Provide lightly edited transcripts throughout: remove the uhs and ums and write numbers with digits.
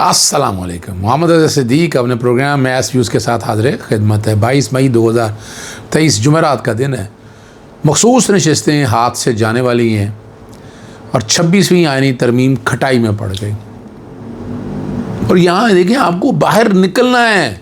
अस्सलामुअलैकुम। मोहम्मद अज़हर सिद्दीक अपने प्रोग्राम में एस व्यूज़ के साथ हाज़िर खिदमत है। 22 मई 2023 जुमेरात का दिन है। मखसूस नशस्तें हाथ से जाने वाली हैं और 26वीं आईनी तरमीम खटाई में पड़ गई। और यहाँ देखिए आपको बाहर निकलना है।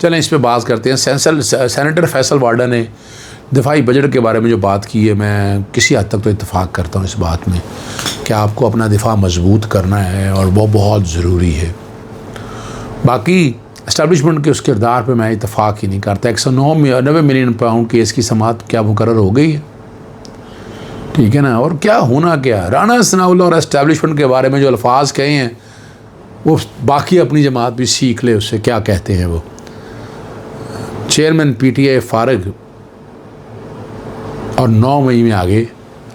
चलें इस पर बात करते हैं। सेनेटर फैसल वाडा ने दिफाई बजट के बारे में जो बात की है, मैं किसी हद तक तो इत्तेफाक करता हूँ इस बात में कि आपको अपना दिफा मजबूत करना है और वो बहुत ज़रूरी है। बाकी इस्टेब्लिशमेंट के उस किरदार पर मैं इत्तेफाक ही नहीं करता। 190 मिलियन पाउंड की इसकी समात क्या मुकर्रर हो गई है, ठीक है ना। और क्या होना क्या, राना सनाउल्लाह और इस्टेब्लिशमेंट के बारे में जो अल्फाज कहे हैं वो बाकी अपनी जमात भी सीख ले उससे क्या कहते हैं। वो चेयरमैन PTI फारग और 9 मई में आगे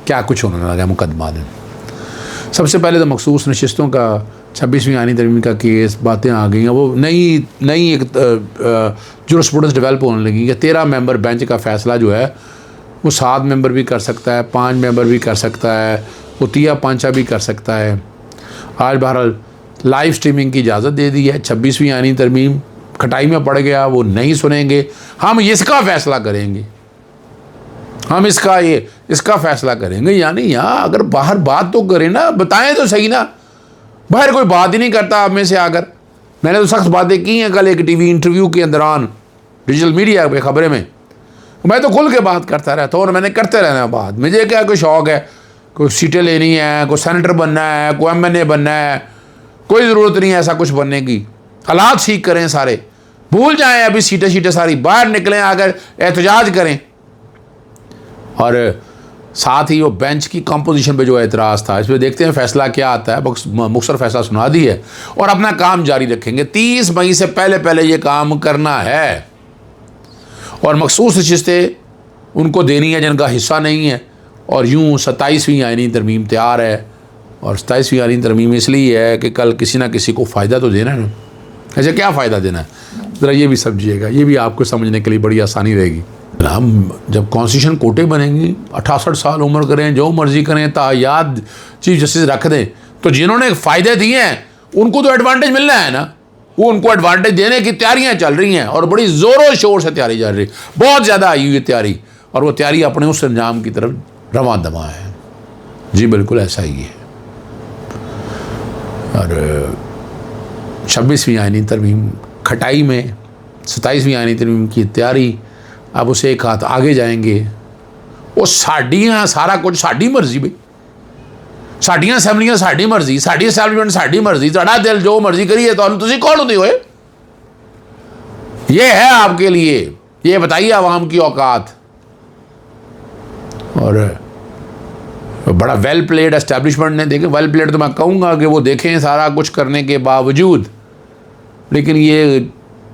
क्या कुछ होने लगा मुकदमा ने। सबसे पहले तो मखसूस नशिस्तों का 26वीं आईनी तरमीम का केस, बातें आ गई हैं। वो नई एक जुरिस्प्रूडेंस डेवलप होने लगी कि 13 मेंबर बेंच का फ़ैसला जो है वो 7 मेंबर भी कर सकता है, 5 मेंबर भी कर सकता है, वो तिया पांचा भी कर सकता है। आज बहरहाल लाइव स्ट्रीमिंग की इजाज़त दे दी है। 26वीं आईनी तरमीम खटाई में पड़ गया, वो नहीं सुनेंगे। हम इसका फ़ैसला करेंगे, हम इसका फ़ैसला करेंगे। यानी यहाँ अगर बाहर बात तो करें ना, बताएं तो सही ना। बाहर कोई बात ही नहीं करता आप में से आकर। मैंने तो सख्त बातें की हैं कल एक TV इंटरव्यू के दौरान डिजिटल मीडिया पे खबरें में। मैं तो खुल के बात करता रहता हूँ और मैंने करते रहना बात। मुझे क्या कोई शौक़ है, कोई सीटें लेनी है, कोई सेनेटर बनना है, कोई MNA बनना है, कोई ज़रूरत नहीं है ऐसा कुछ बनने की। हालात सीख करें सारे, भूल जाएं अभी सीटें सारी, बाहर निकलें, आकर एहतजाज करें। और साथ ही वो बेंच की कंपोजिशन पे जो एतराज़ था, इस पर देखते हैं फ़ैसला क्या आता है। मुख्तसर फ़ैसला सुना दी है और अपना काम जारी रखेंगे। 30 मई से पहले ये काम करना है और मखसूस नशिस्तें उनको देनी है जिनका हिस्सा नहीं है। और यूँ 27वीं आईनी तरमीम तैयार है। और 27वीं आईनी तरमीम इसलिए है कि कल किसी ना किसी को फ़ायदा तो देना है ना। ऐसे क्या फ़ायदा देना है, ज़रा ये भी समझिएगा, ये भी आपको समझने के लिए बड़ी आसानी रहेगी। हम जब कॉन्स्टिट्यूशन कोटे बनेंगी, 68 साल उम्र करें, जो मर्जी करें, तायाद चीफ जस्टिस रख दें, तो जिन्होंने फ़ायदे दिए हैं उनको तो एडवांटेज मिलना है ना। वो उनको एडवांटेज देने की तैयारियां चल रही हैं और बड़ी ज़ोरों शोर से तैयारी चल रही, बहुत ज़्यादा आई हुई है तैयारी। और वो तैयारी अपने उस अंजाम की तरफ रवां दवा है। जी बिल्कुल ऐसा ही है। और 26वीं आईनी तरमीम खटाई में, 27वीं आईनी तरमीम की तैयारी, अब उसे एक हाथ आगे जाएंगे। वो साड़ियाँ सारा कुछ साड़ी मर्जी भाई, साड़ियाँ असैम्बलियाँ साड़ी मर्जी, साड़ी एस्टैब्लिशमेंट साड़ी मर्जी, साड़ा दिल जो मर्जी करिए। तो तुझे कौन होते हुए, ये है आपके लिए, ये बताइए आवाम की औकात। और बड़ा वेल प्लेड एस्टैब्लिशमेंट ने, देखें वेल प्लेड तो मैं कहूँगा कि वो देखें सारा कुछ करने के बावजूद, लेकिन ये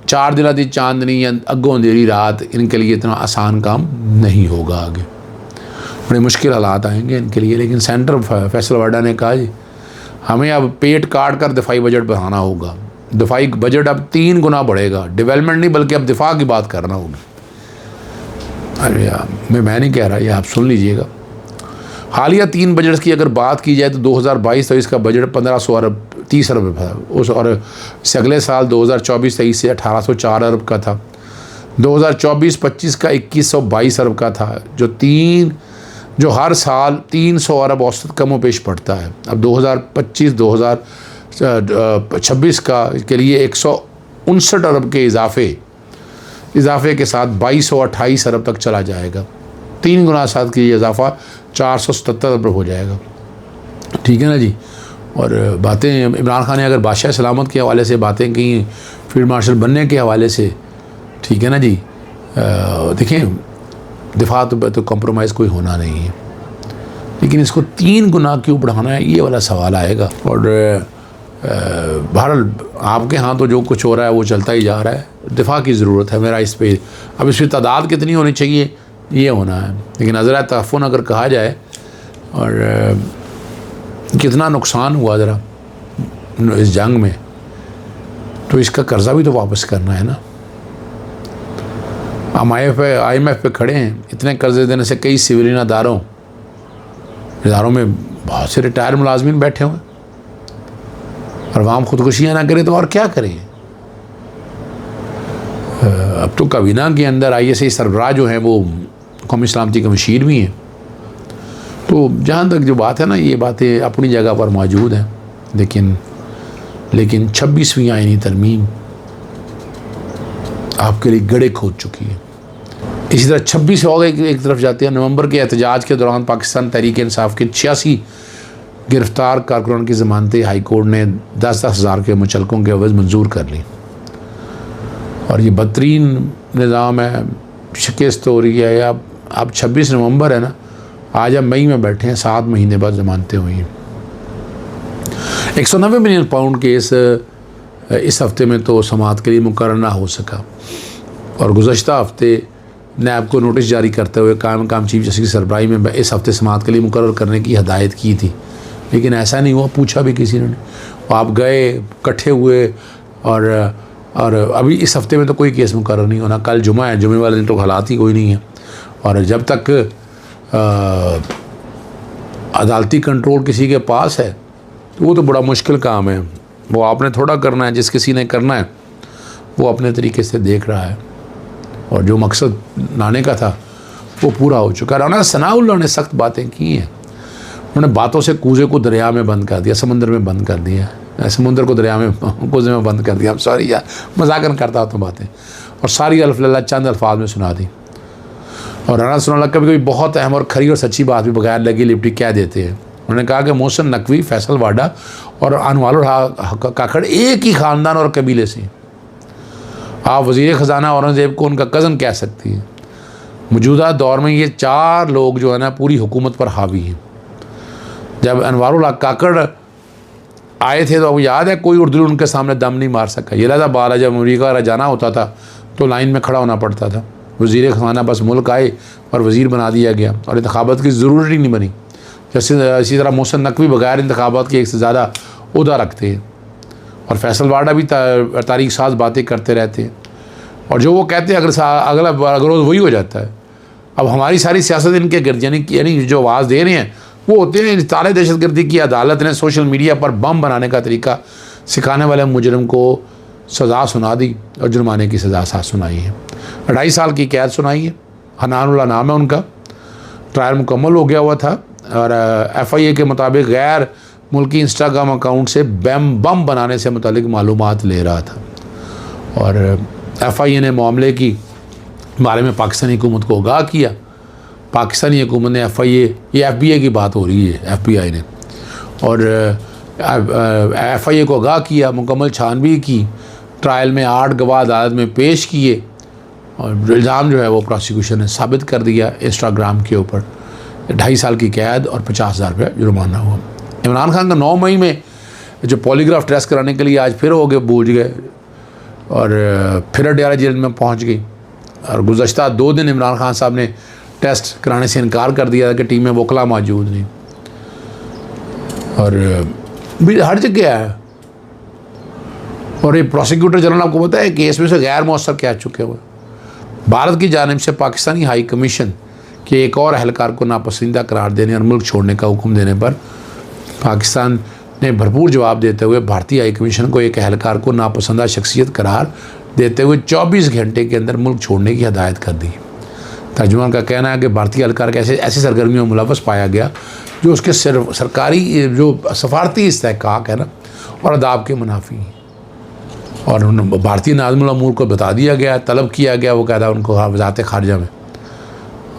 4 दिन आदि चांदनी अगों अंधेरी रात, इनके लिए इतना आसान काम नहीं होगा। आगे बड़े मुश्किल हालात आएंगे इनके लिए। लेकिन सेनेटर फैसल वाडा ने कहा जी हमें अब पेट काट कर दिफाई बजट बढ़ाना होगा। दिफाई बजट अब 3 गुना बढ़ेगा, डेवलपमेंट नहीं बल्कि अब दिफा की बात करना होगी। अरे यार मैं नहीं कह रहा, ये आप सुन लीजिएगा। हालिया 3 बजट की अगर बात की जाए तो 2022-23 का बजट 1500 अरब 30 अरब था उस, और इससे अगले साल 2024-23 से 1804 अरब का था। 2024-25 का 2122 अरब का था, जो हर साल 300 अरब औसत कम पेश पड़ता है। अब 2025-2026 का के लिए 159 अरब के इजाफे के साथ 2228 अरब तक चला जाएगा। 3 गुना साथ की इजाफा 477 अरब हो जाएगा, ठीक है ना जी। और बातें इमरान खान ने अगर बादशाह सलामत के हवाले से बातें की, फील्ड मार्शल बनने के हवाले से, ठीक है ना जी। देखें दिफा तो कॉम्प्रोमाइज़ कोई होना नहीं है, लेकिन इसको 3 गुना क्यों बढ़ाना है, ये वाला सवाल आएगा। और बहरहाल आपके यहाँ तो जो कुछ हो रहा है वो चलता ही जा रहा है। दिफा की ज़रूरत है मेरा इस पर। अब इसकी तादाद कितनी होनी चाहिए ये होना है। लेकिन नज़र तहफ़्फ़ुन अगर कहा जाए और कितना नुकसान हुआ ज़रा इस जंग में, तो इसका कर्ज़ा भी तो वापस करना है ना। हम IMF पे खड़े हैं, इतने कर्ज़े देने से कई सिविलियन इदारों में बहुत से रिटायर मुलाजमीन बैठे हुए। और वाम खुदकुशियाँ ना करें तो और क्या करें। अब तो काबीना के अंदर ISI सरबराह जो हैं वो कौमी सलामती के मशीर भी हैं। तो जहाँ तक जो बात है ना, ये बातें अपनी जगह पर मौजूद हैं, लेकिन 26वीं आईनी तरमीम आपके लिए गड़े खोद चुकी है। इसी तरह 26 हो गए एक तरफ जाते हैं। नवंबर के एहतजाज के दौरान पाकिस्तान तहरीक इंसाफ के 86 गिरफ्तार कारकुनान की ज़मानतें हाई कोर्ट ने 10-10 हज़ार के मुचलकों के अवज़ मंजूर कर ली। और ये बदतरीन निज़ाम है, शिकस्त हो रही है। अब 26 नवंबर है ना, आज हम मई में बैठे हैं, 7 महीने बाद ज़मानतें हुई हैं। 190 मिलियन पाउंड केस इस हफ्ते में तो समाअत के लिए मुकर्रर ना हो सका और गुज़श्ता हफ्ते नैब को नोटिस जारी करते हुए काम चीफ जस्टिस की सरबराही में इस हफ्ते समाअत के लिए मुकर्रर करने की हदायत की थी, लेकिन ऐसा नहीं हुआ। पूछा भी किसी ने, आप गए, इकट्ठे हुए और अभी इस हफ्ते में तो कोई केस मुकर्रर नहीं होना। कल जुमा है, जुमे वाले दिन तो हालात ही कोई नहीं है। और जब तक अदालती कंट्रोल किसी के पास है तो वो तो बड़ा मुश्किल काम है। वो आपने थोड़ा करना है, जिस किसी ने करना है वो अपने तरीके से देख रहा है और जो मकसद लाने का था वो पूरा हो चुका है। राना सनाउल्लाह ने सख्त बातें की हैं। उन्होंने बातों से कूजे को दरिया में बंद कर दिया, समंदर में बंद कर दिया, समुंदर को दरिया में कूजे में बंद कर दिया। अब सॉरी यार, मजाकन करता हूँ तो बातें, और सारी अल्फा चंद अल्फाज में सुना दी। और राना सनाउल्लाह कभी कभी बहुत अहम और खरी और सच्ची बात भी बगैर लगी लिपटी कह देते हैं। उन्होंने कहा कि मोहसिन नकवी, फैसल वाडा और अनवारुल हक काकड़ एक ही ख़ानदान और कबीले से। आप वज़ीर ख़जाना औरंगज़ेब को उनका कज़न कह सकती हैं। मौजूदा दौर में ये 4 लोग जो है ना पूरी हुकूमत पर हावी हैं। जब अनवारुल हक काकड़ आए थे तो आपको याद है, कोई उर्दू उनके सामने दम नहीं मार सका। ये लहदा बाला जब अमरीका जाना होता था तो लाइन में खड़ा होना पड़ता था। वज़ीर ख़जाना बस मुल्क आए और वज़ीर बना दिया गया और इंतखाबात की ज़रूरत ही नहीं बनी। जैसे इसी तरह मोहसिन नकवी बगैर इंतखाबात के एक से ज़्यादा उहदा रखते हैं और फैसल वाडा भी तारीख साज बातें करते रहते हैं और जो वो कहते हैं अगला रोज़ वही हो जाता है। अब हमारी सारी सियासत इनके गिरद यानी जो आवाज़ दे रहे हैं वो होते हैं ताले दहशतगर्दी की। अदालत ने सोशल मीडिया पर बम बनाने का तरीका सिखाने वाले मुजरिम को सज़ा सुना दी और जुर्माने की सज़ा साथ सुनाई है। 2.5 साल की कैद सुनाई है। हनानुल्लाह नाम है उनका। ट्रायल मुकम्मल हो गया हुआ था और FIA के मुताबिक गैर मुल्की इंस्टाग्राम अकाउंट से बम बनाने से मुतालिक मालूमात ले रहा था और FIA ने मामले की बारे में पाकिस्तानी हुकूमत को आगाह किया। पाकिस्तानी हुकूमत ने FIA, ये FBI की बात हो रही है, FBI ने, और FIA को आगाह किया, मुकम्मल छानबीन की। ट्रायल में 8 गवाह अदालत में पेश किए और इल्ज़ाम जो है वो प्रोसिक्यूशन ने साबित कर दिया इंस्टाग्राम के ऊपर। 2.5 साल की कैद और 50,000 रुपये जुर्माना हुआ। इमरान खान का 9 मई में जो पॉलीग्राफ टेस्ट कराने के लिए आज फिर हो गए, बूझ गए और फिर अडयाला जेल में पहुंच गई। और गुज़श्ता 2 दिन इमरान खान साहब ने टेस्ट कराने से इनकार कर दिया था कि टीम में वकला मौजूद नहीं। और भी हर जगह है। और ये प्रोसिक्यूटर जनरल आपको पता है केस में से गैर मौसर कह चुके हुए। भारत की जानिब से पाकिस्तानी हाई कमीशन के एक और अहलकार को नापसंदीदा करार देने और मुल्क छोड़ने का हुक्म देने पर पाकिस्तान ने भरपूर जवाब देते हुए भारतीय हाई कमीशन को एक अहलकार को नापसंदीदा शख्सियत करार देते हुए 24 घंटे के अंदर मुल्क छोड़ने की हदायत कर दी। तर्जुमान का कहना है कि भारतीय एहलकार के ऐसी सरगर्मियों में मुलव्वस पाया गया जो उसके सरकारी जो सफारती इस्तेहकाक है ना और अदाब के मुनाफी। और भारतीय नाज़िमुल अमूर को बता दिया गया, तलब किया गया वो कहता उनको वज़ारत ख़ारजा में।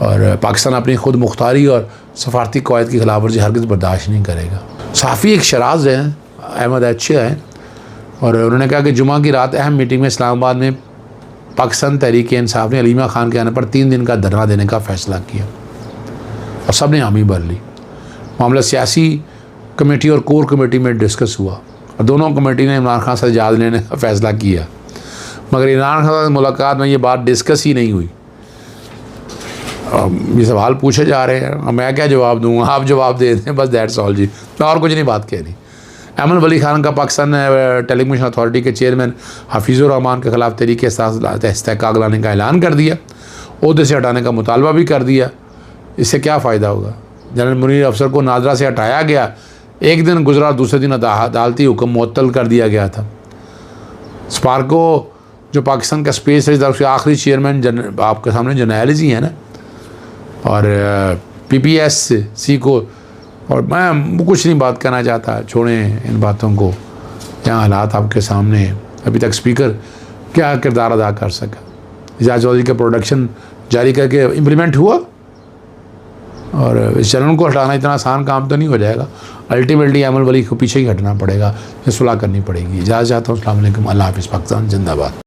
और पाकिस्तान अपनी खुद मुख्तारी और सफारती कवायद की खिलाफवर्जी हरगिज़ बर्दाश्त नहीं करेगा। सहाफ़ी एक शराज हैं, अहमद अच्छे हैं, और उन्होंने कहा कि जुमा की रात अहम मीटिंग में इस्लामाबाद में पाकिस्तान तहरीक इंसाफ ने अलीमा खान के आने पर 3 दिन का धरना देने का फ़ैसला किया और सब ने हामी भर ली। मामला सियासी कमेटी और कोर कमेटी में डिस्कस हुआ और दोनों कमेटी ने इमरान खान से इजाज़त लेने का फ़ैसला किया, मगर इमरान खान से मुलाकात में ये बात डिस्कस ही नहीं हुई। ये सवाल पूछे जा रहे हैं, मैं क्या जवाब दूँगा, आप जवाब दे दें, बस दैट्स ऑल जी, मैं और कुछ नहीं बात कह रही। अमन वली खान का पाकिस्तान टेलीकम्युनिकेशन अथॉरिटी के चेयरमैन हफीज़ुर रहमान के ख़िलाफ़ तरीके इस्तेहकाक लाने का ऐलान कर दिया, ओहदे से हटाने का मुतालबा भी कर दिया। इससे क्या फ़ायदा होगा? जनरल मुनीर अफसर को नादरा से हटाया गया, एक दिन गुजरा, दूसरे दिन अदालती हुक्म मुअत्तल कर दिया गया था। स्पार्को जो पाकिस्तान का स्पेस है, उसके आखिरी चेयरमैन आपके सामने जर्नैली जी हैं ना, और PPSC को, और मैं कुछ नहीं बात करना चाहता, छोड़ें इन बातों को। यहाँ हालात आपके सामने, अभी तक स्पीकर क्या किरदार अदा कर सका? एजाज चौधरी का प्रोडक्शन जारी करके इम्प्लीमेंट हुआ, और इस चैनल को हटाना इतना आसान काम तो नहीं हो जाएगा। अल्टीमेटली अमल वली को पीछे ही हटना पड़ेगा, सुलह करनी पड़ेगी। इजाज़त चाहता हूँ। अस्सलाम वालेकुम, अल्लाह हाफ़िज़। पाकिस्तान जिंदाबाद।